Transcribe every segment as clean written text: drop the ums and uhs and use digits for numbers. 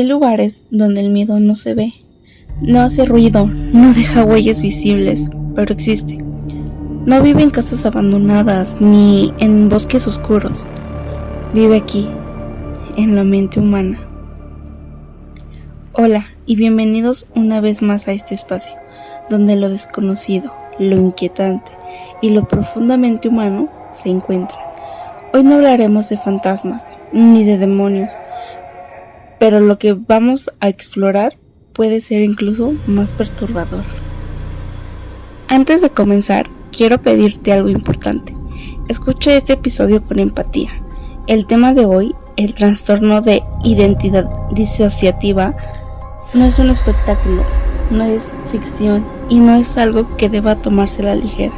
Hay lugares donde el miedo no se ve, no hace ruido, no deja huellas visibles, pero existe. No vive en casas abandonadas ni en bosques oscuros. Vive aquí, en la mente humana. Hola y bienvenidos una vez más a este espacio, donde lo desconocido, lo inquietante y lo profundamente humano se encuentran. Hoy no hablaremos de fantasmas ni de demonios, pero lo que vamos a explorar puede ser incluso más perturbador. Antes de comenzar, quiero pedirte algo importante. Escucha este episodio con empatía. El tema de hoy, el trastorno de identidad disociativa, no es un espectáculo, no es ficción y no es algo que deba tomarse a la ligera.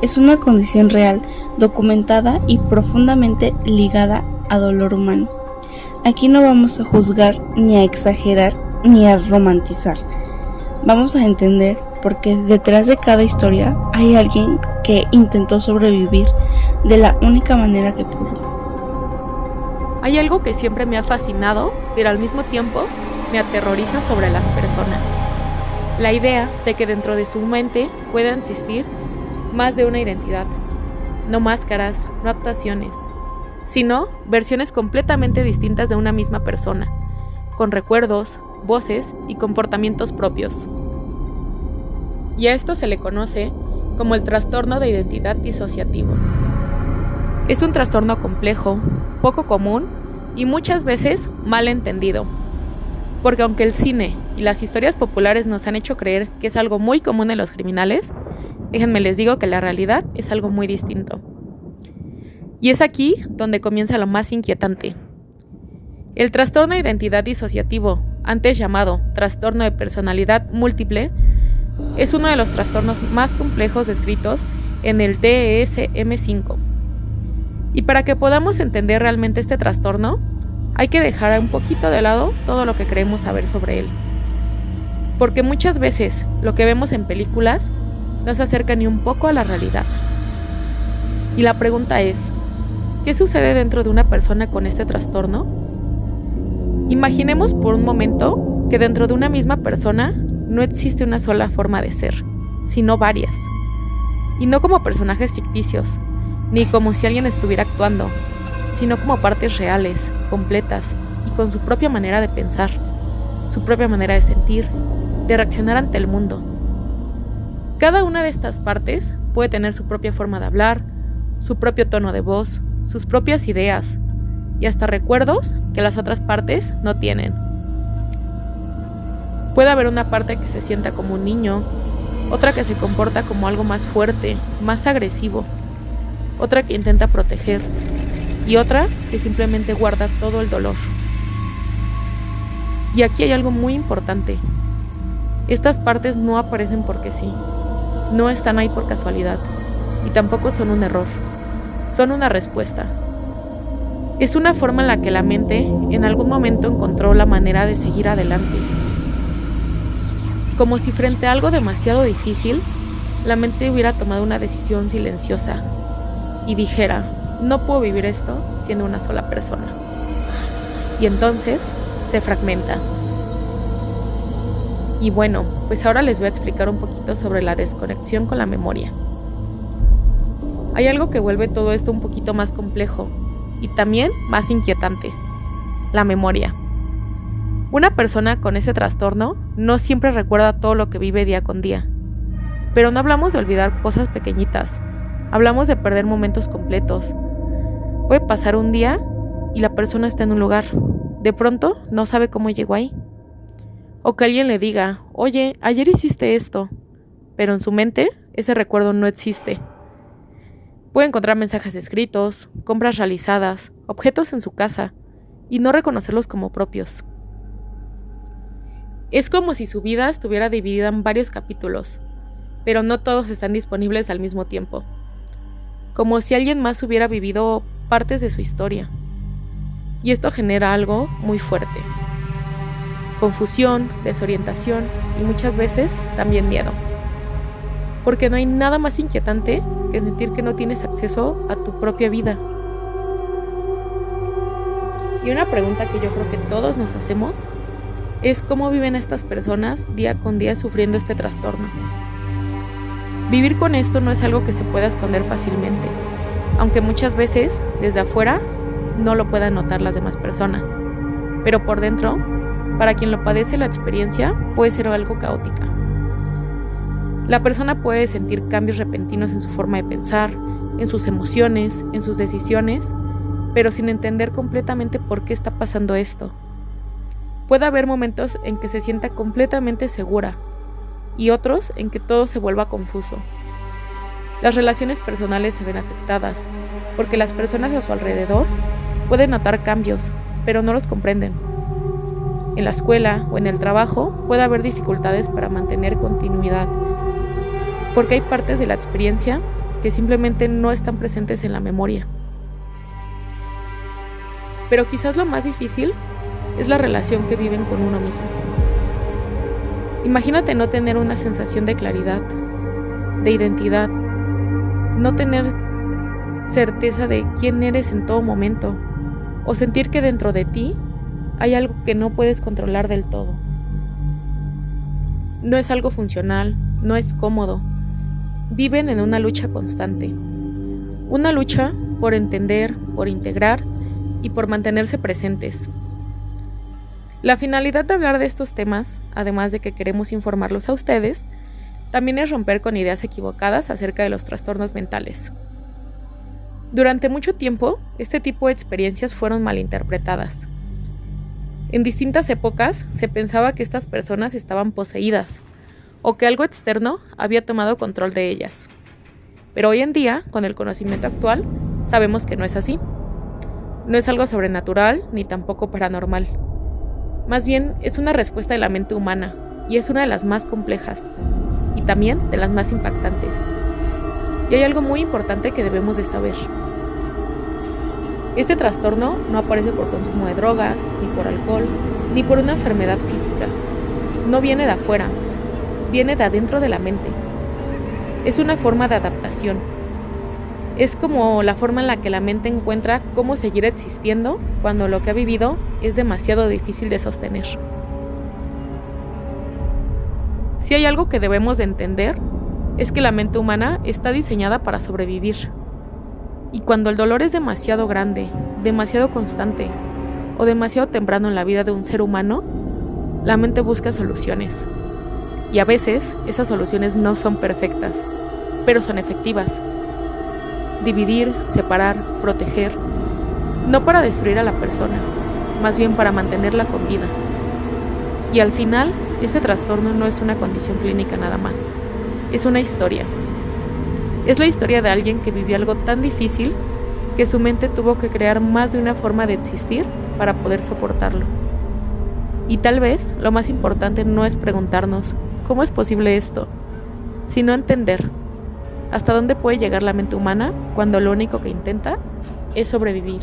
Es una condición real, documentada y profundamente ligada a dolor humano. Aquí no vamos a juzgar, ni a exagerar, ni a romantizar. Vamos a entender porque detrás de cada historia hay alguien que intentó sobrevivir de la única manera que pudo. Hay algo que siempre me ha fascinado, pero al mismo tiempo me aterroriza sobre las personas. La idea de que dentro de su mente pueda existir más de una identidad. No máscaras, no actuaciones, sino versiones completamente distintas de una misma persona, con recuerdos, voces y comportamientos propios. Y a esto se le conoce como el trastorno de identidad disociativo. Es un trastorno complejo, poco común y muchas veces mal entendido, porque aunque el cine y las historias populares nos han hecho creer que es algo muy común en los criminales, déjenme les digo que la realidad es algo muy distinto. Y es aquí donde comienza lo más inquietante. El trastorno de identidad disociativo, antes llamado trastorno de personalidad múltiple, es uno de los trastornos más complejos descritos en el DSM-5. Y para que podamos entender realmente este trastorno, hay que dejar un poquito de lado todo lo que creemos saber sobre él. Porque muchas veces lo que vemos en películas no se acerca ni un poco a la realidad. Y la pregunta es, ¿qué sucede dentro de una persona con este trastorno? Imaginemos por un momento que dentro de una misma persona no existe una sola forma de ser, sino varias. Y no como personajes ficticios, ni como si alguien estuviera actuando, sino como partes reales, completas y con su propia manera de pensar, su propia manera de sentir, de reaccionar ante el mundo. Cada una de estas partes puede tener su propia forma de hablar, su propio tono de voz, sus propias ideas y hasta recuerdos que las otras partes no tienen. Puede haber una parte que se sienta como un niño, otra que se comporta como algo más fuerte, más agresivo, otra que intenta proteger y otra que simplemente guarda todo el dolor. Y aquí hay algo muy importante. Estas partes no aparecen porque sí, no están ahí por casualidad y tampoco son un error. Son una respuesta. Es una forma en la que la mente en algún momento encontró la manera de seguir adelante. Como si frente a algo demasiado difícil, la mente hubiera tomado una decisión silenciosa y dijera, no puedo vivir esto siendo una sola persona. Y entonces se fragmenta. Y bueno, pues ahora les voy a explicar un poquito sobre la desconexión con la memoria. Hay algo que vuelve todo esto un poquito más complejo y también más inquietante: la memoria. Una persona con ese trastorno no siempre recuerda todo lo que vive día con día. Pero no hablamos de olvidar cosas pequeñitas, hablamos de perder momentos completos. Puede pasar un día y la persona está en un lugar, de pronto no sabe cómo llegó ahí. O que alguien le diga, oye, ayer hiciste esto, pero en su mente ese recuerdo no existe. Puede encontrar mensajes escritos, compras realizadas, objetos en su casa y no reconocerlos como propios. Es como si su vida estuviera dividida en varios capítulos, pero no todos están disponibles al mismo tiempo. Como si alguien más hubiera vivido partes de su historia. Y esto genera algo muy fuerte: confusión, desorientación y muchas veces también miedo. Porque no hay nada más inquietante que sentir que no tienes acceso a tu propia vida. Y una pregunta que yo creo que todos nos hacemos es cómo viven estas personas día con día sufriendo este trastorno. Vivir con esto no es algo que se pueda esconder fácilmente, aunque muchas veces, desde afuera, no lo puedan notar las demás personas. Pero por dentro, para quien lo padece, la experiencia puede ser algo caótica. La persona puede sentir cambios repentinos en su forma de pensar, en sus emociones, en sus decisiones, pero sin entender completamente por qué está pasando esto. Puede haber momentos en que se sienta completamente segura y otros en que todo se vuelva confuso. Las relaciones personales se ven afectadas porque las personas a su alrededor pueden notar cambios, pero no los comprenden. En la escuela o en el trabajo puede haber dificultades para mantener continuidad, porque hay partes de la experiencia que simplemente no están presentes en la memoria. Pero quizás lo más difícil es la relación que viven con uno mismo. Imagínate no tener una sensación de claridad, de identidad, no tener certeza de quién eres en todo momento, o sentir que dentro de ti hay algo que no puedes controlar del todo. No es algo funcional, no es cómodo. Viven en una lucha constante. Una lucha por entender, por integrar y por mantenerse presentes. La finalidad de hablar de estos temas, además de que queremos informarlos a ustedes, también es romper con ideas equivocadas acerca de los trastornos mentales. Durante mucho tiempo, este tipo de experiencias fueron malinterpretadas. En distintas épocas se pensaba que estas personas estaban poseídas o que algo externo había tomado control de ellas. Pero hoy en día, con el conocimiento actual, sabemos que no es así. No es algo sobrenatural ni tampoco paranormal. Más bien, es una respuesta de la mente humana y es una de las más complejas y también de las más impactantes. Y hay algo muy importante que debemos de saber. Este trastorno no aparece por consumo de drogas, ni por alcohol, ni por una enfermedad física. No viene de afuera, viene de adentro de la mente. Es una forma de adaptación. Es como la forma en la que la mente encuentra cómo seguir existiendo cuando lo que ha vivido es demasiado difícil de sostener. Si hay algo que debemos de entender, es que la mente humana está diseñada para sobrevivir. Y cuando el dolor es demasiado grande, demasiado constante o demasiado temprano en la vida de un ser humano, la mente busca soluciones. Y a veces esas soluciones no son perfectas, pero son efectivas. Dividir, separar, proteger, no para destruir a la persona, más bien para mantenerla con vida. Y al final, este trastorno no es una condición clínica nada más, es una historia. Es la historia de alguien que vivió algo tan difícil que su mente tuvo que crear más de una forma de existir para poder soportarlo. Y tal vez lo más importante no es preguntarnos ¿cómo es posible esto?, sino entender hasta dónde puede llegar la mente humana cuando lo único que intenta es sobrevivir.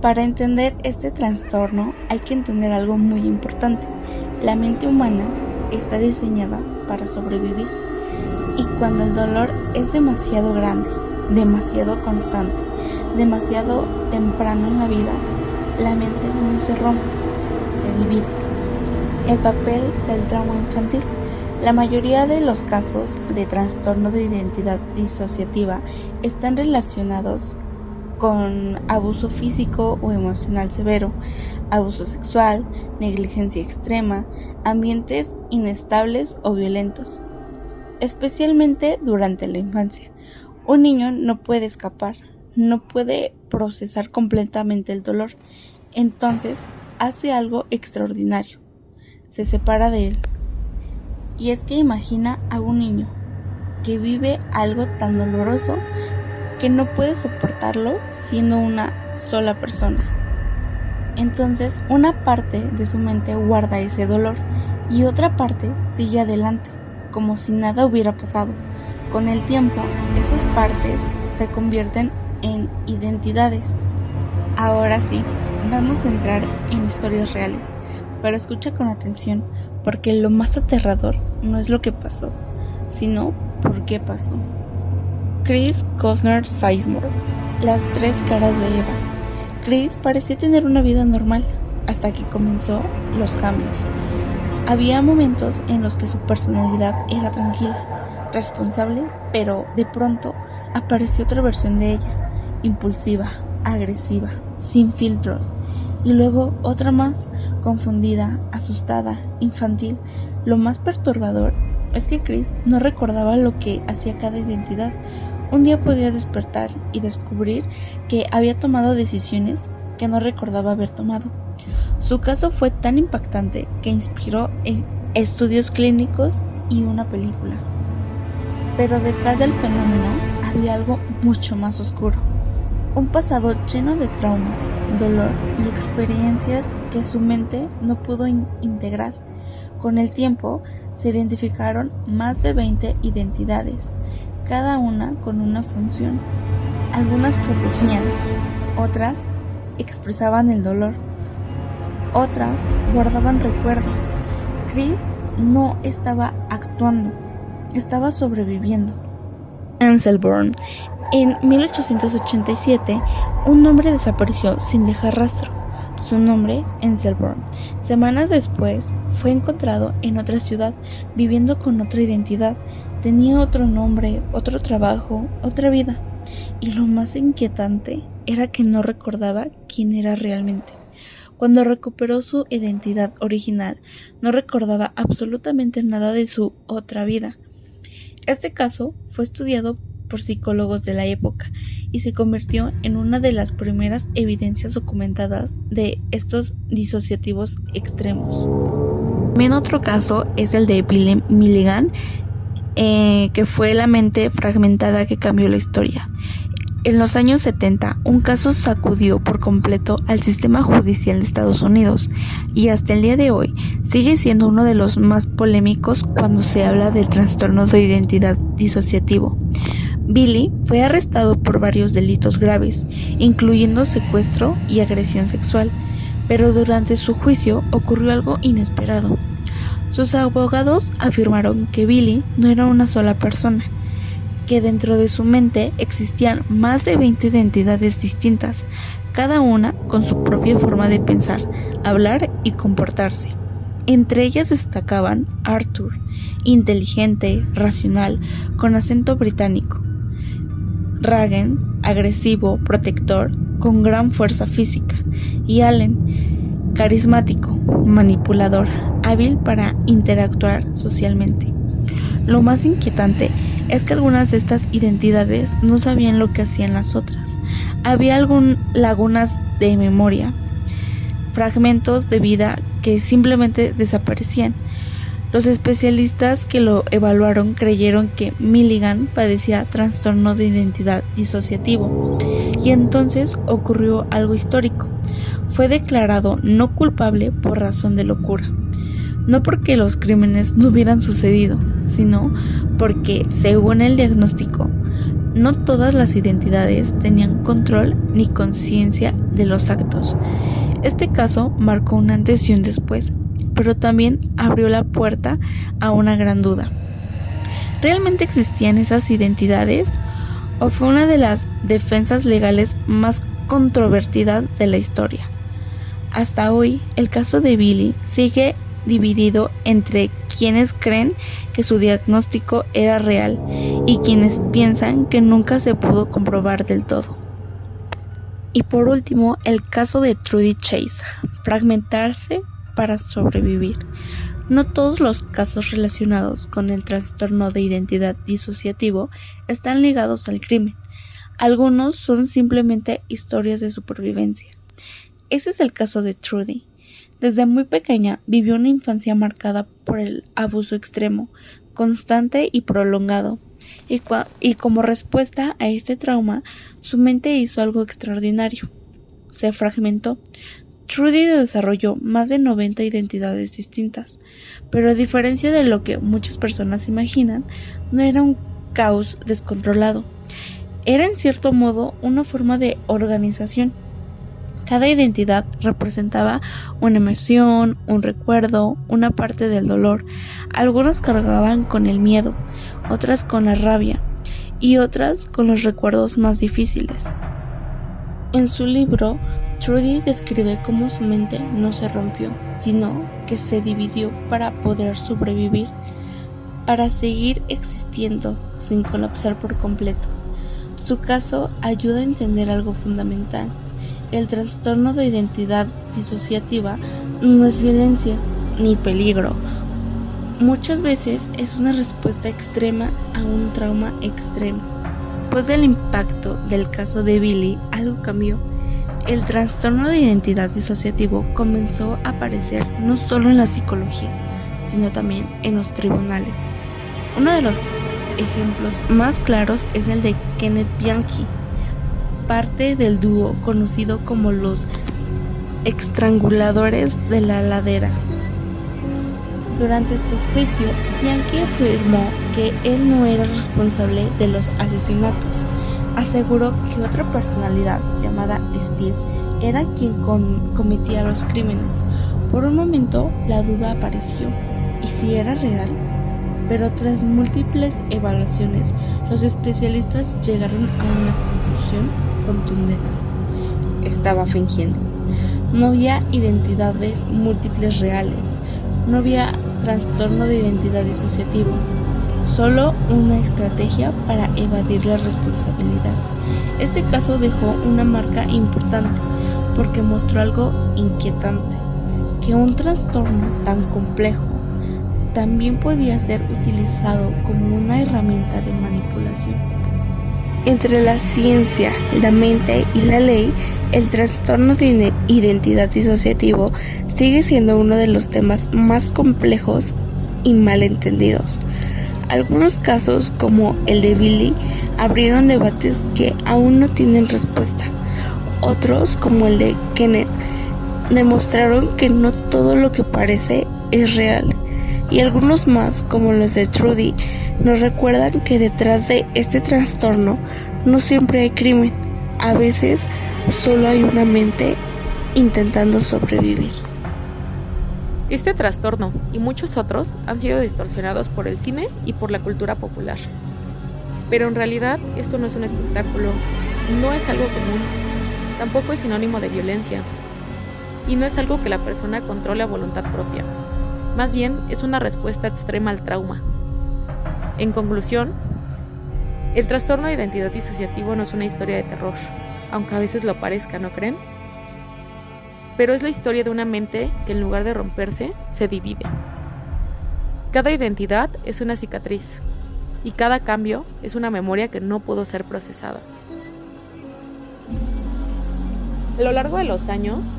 Para entender este trastorno hay que entender algo muy importante. La mente humana está diseñada para sobrevivir. Y cuando el dolor es demasiado grande, demasiado constante, demasiado temprano en la vida, la mente no se rompe, se divide. El papel del trauma infantil. La mayoría de los casos de trastorno de identidad disociativa están relacionados con abuso físico o emocional severo, abuso sexual, negligencia extrema, ambientes inestables o violentos. Especialmente durante la infancia. Un niño no puede escapar, no puede procesar completamente el dolor, entonces hace algo extraordinario, se separa de él. Y es que imagina a un niño que vive algo tan doloroso que no puede soportarlo siendo una sola persona. Entonces una parte de su mente guarda ese dolor y otra parte sigue adelante, como si nada hubiera pasado. Con el tiempo, esas partes se convierten en identidades. Ahora sí, vamos a entrar en historias reales, pero escucha con atención, porque lo más aterrador no es lo que pasó, sino por qué pasó. Chris Costner Sizemore, las tres caras de Eva. Chris parecía tener una vida normal, hasta que comenzó los cambios. Había momentos en los que su personalidad era tranquila, responsable, pero de pronto apareció otra versión de ella, impulsiva, agresiva, sin filtros, y luego otra más, confundida, asustada, infantil. Lo más perturbador es que Chris no recordaba lo que hacía cada identidad. Un día podía despertar y descubrir que había tomado decisiones que no recordaba haber tomado. Su caso fue tan impactante que inspiró estudios clínicos y una película. Pero detrás del fenómeno había algo mucho más oscuro. Un pasado lleno de traumas, dolor y experiencias que su mente no pudo integrar. Con el tiempo se identificaron más de 20 identidades, cada una con una función. Algunas protegían, otras expresaban el dolor, otras guardaban recuerdos. Chris no estaba actuando, estaba sobreviviendo. Anselborn. En 1887, un hombre desapareció sin dejar rastro. Su nombre, Anselborn. Semanas después, fue encontrado en otra ciudad, viviendo con otra identidad. Tenía otro nombre, otro trabajo, otra vida. Y lo más inquietante era que no recordaba quién era realmente. Cuando recuperó su identidad original, no recordaba absolutamente nada de su otra vida. Este caso fue estudiado por psicólogos de la época y se convirtió en una de las primeras evidencias documentadas de estos disociativos extremos. También otro caso es el de Billy Milligan, que fue la mente fragmentada que cambió la historia. En los años 70, un caso sacudió por completo al sistema judicial de Estados Unidos y hasta el día de hoy sigue siendo uno de los más polémicos cuando se habla del trastorno de identidad disociativo. Billy fue arrestado por varios delitos graves, incluyendo secuestro y agresión sexual, pero durante su juicio ocurrió algo inesperado. Sus abogados afirmaron que Billy no era una sola persona, que dentro de su mente existían más de 20 identidades distintas, cada una con su propia forma de pensar, hablar y comportarse. Entre ellas destacaban Arthur, inteligente, racional, con acento británico; Ragen, agresivo, protector, con gran fuerza física; y Allen, carismático, manipulador, hábil para interactuar socialmente. Lo más inquietante es que algunas de estas identidades no sabían lo que hacían las otras. Había lagunas de memoria, fragmentos de vida que simplemente desaparecían. Los especialistas que lo evaluaron creyeron que Milligan padecía trastorno de identidad disociativo, y entonces ocurrió algo histórico. Fue declarado no culpable por razón de locura. No porque los crímenes no hubieran sucedido, sino porque, según el diagnóstico, no todas las identidades tenían control ni conciencia de los actos. Este caso marcó un antes y un después, pero también abrió la puerta a una gran duda. ¿Realmente existían esas identidades? ¿O fue una de las defensas legales más controvertidas de la historia? Hasta hoy, el caso de Billy sigue dividido entre quienes creen que su diagnóstico era real y quienes piensan que nunca se pudo comprobar del todo. Y por último, el caso de Trudy Chase, fragmentarse para sobrevivir. No todos los casos relacionados con el trastorno de identidad disociativo están ligados al crimen. Algunos son simplemente historias de supervivencia. Ese es el caso de Trudy. Desde muy pequeña vivió una infancia marcada por el abuso extremo, constante y prolongado, y como respuesta a este trauma, su mente hizo algo extraordinario. Se fragmentó. Trudy desarrolló más de 90 identidades distintas, pero a diferencia de lo que muchas personas imaginan, no era un caos descontrolado. Era en cierto modo una forma de organización. Cada identidad representaba una emoción, un recuerdo, una parte del dolor. Algunas cargaban con el miedo, otras con la rabia y otras con los recuerdos más difíciles. En su libro Trudy describe cómo su mente no se rompió, sino que se dividió para poder sobrevivir, para seguir existiendo sin colapsar por completo. Su caso ayuda a entender algo fundamental. El trastorno de identidad disociativa no es violencia ni peligro. Muchas veces es una respuesta extrema a un trauma extremo. Después del impacto del caso de Billy, algo cambió. El trastorno de identidad disociativo comenzó a aparecer no solo en la psicología, sino también en los tribunales. Uno de los ejemplos más claros es el de Kenneth Bianchi, parte del dúo conocido como los estranguladores de la ladera. Durante su juicio, Bianchi afirmó que él no era responsable de los asesinatos. Aseguró que otra personalidad llamada Steve era quien cometía los crímenes. Por un momento la duda apareció, ¿y si era real? Pero tras múltiples evaluaciones, los especialistas llegaron a una conclusión contundente. Estaba fingiendo. No había identidades múltiples reales. No había trastorno de identidad disociativo. Solo una estrategia para evadir la responsabilidad. Este caso dejó una marca importante porque mostró algo inquietante, que un trastorno tan complejo también podía ser utilizado como una herramienta de manipulación. Entre la ciencia, la mente y la ley, el trastorno de identidad disociativo sigue siendo uno de los temas más complejos y malentendidos. Algunos casos, como el de Billy, abrieron debates que aún no tienen respuesta. Otros, como el de Kenneth, demostraron que no todo lo que parece es real. Y algunos más, como los de Trudy, nos recuerdan que detrás de este trastorno no siempre hay crimen. A veces solo hay una mente intentando sobrevivir. Este trastorno y muchos otros han sido distorsionados por el cine y por la cultura popular. Pero en realidad esto no es un espectáculo, no es algo común, tampoco es sinónimo de violencia, y no es algo que la persona controle a voluntad propia. Más bien es una respuesta extrema al trauma. En conclusión, el trastorno de identidad disociativo no es una historia de terror, aunque a veces lo parezca, ¿no creen? Pero es la historia de una mente que en lugar de romperse, se divide. Cada identidad es una cicatriz, y cada cambio es una memoria que no pudo ser procesada. A lo largo de los años,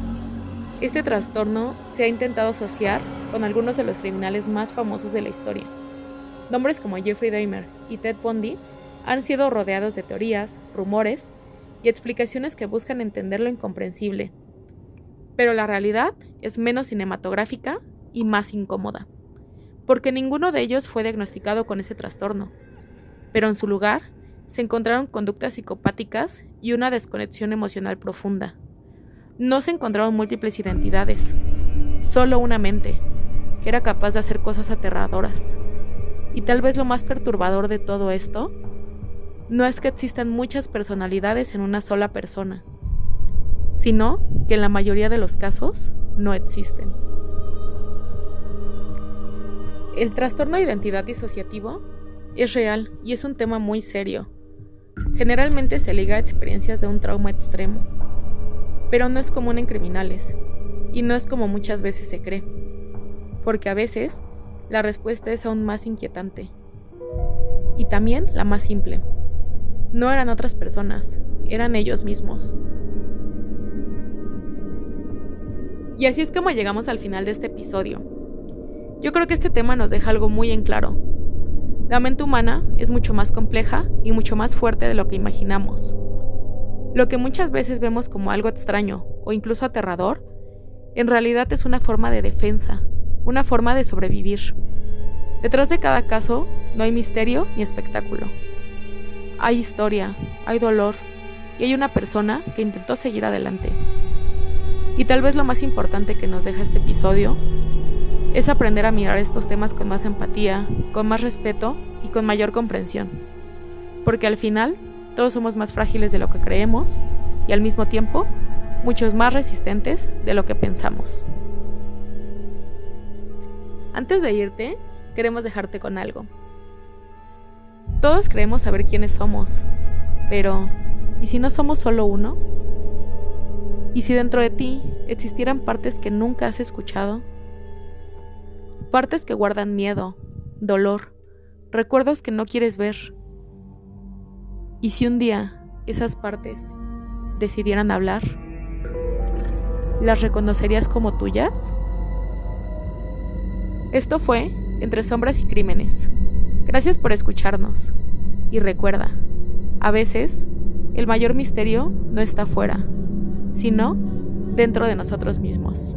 este trastorno se ha intentado asociar con algunos de los criminales más famosos de la historia. Nombres como Jeffrey Dahmer y Ted Bundy han sido rodeados de teorías, rumores y explicaciones que buscan entender lo incomprensible. Pero la realidad es menos cinematográfica y más incómoda, porque ninguno de ellos fue diagnosticado con ese trastorno, pero en su lugar se encontraron conductas psicopáticas y una desconexión emocional profunda. No se encontraron múltiples identidades, solo una mente, que era capaz de hacer cosas aterradoras. Y tal vez lo más perturbador de todo esto no es que existan muchas personalidades en una sola persona, sino que en la mayoría de los casos no existen. El trastorno de identidad disociativo es real y es un tema muy serio. Generalmente se liga a experiencias de un trauma extremo, pero no es común en criminales, y no es como muchas veces se cree, porque a veces la respuesta es aún más inquietante, y también la más simple. No eran otras personas, eran ellos mismos. Y así es como llegamos al final de este episodio. Yo creo que este tema nos deja algo muy en claro. La mente humana es mucho más compleja y mucho más fuerte de lo que imaginamos. Lo que muchas veces vemos como algo extraño o incluso aterrador, en realidad es una forma de defensa, una forma de sobrevivir. Detrás de cada caso no hay misterio ni espectáculo. Hay historia, hay dolor y hay una persona que intentó seguir adelante. Y tal vez lo más importante que nos deja este episodio es aprender a mirar estos temas con más empatía, con más respeto y con mayor comprensión. Porque al final, todos somos más frágiles de lo que creemos y al mismo tiempo, muchos más resistentes de lo que pensamos. Antes de irte, queremos dejarte con algo. Todos creemos saber quiénes somos, pero ¿y si no somos solo uno? ¿Y si dentro de ti existieran partes que nunca has escuchado? Partes que guardan miedo, dolor, recuerdos que no quieres ver. ¿Y si un día esas partes decidieran hablar? ¿Las reconocerías como tuyas? Esto fue Entre Sombras y Crímenes. Gracias por escucharnos. Y recuerda, a veces el mayor misterio no está afuera, sino dentro de nosotros mismos.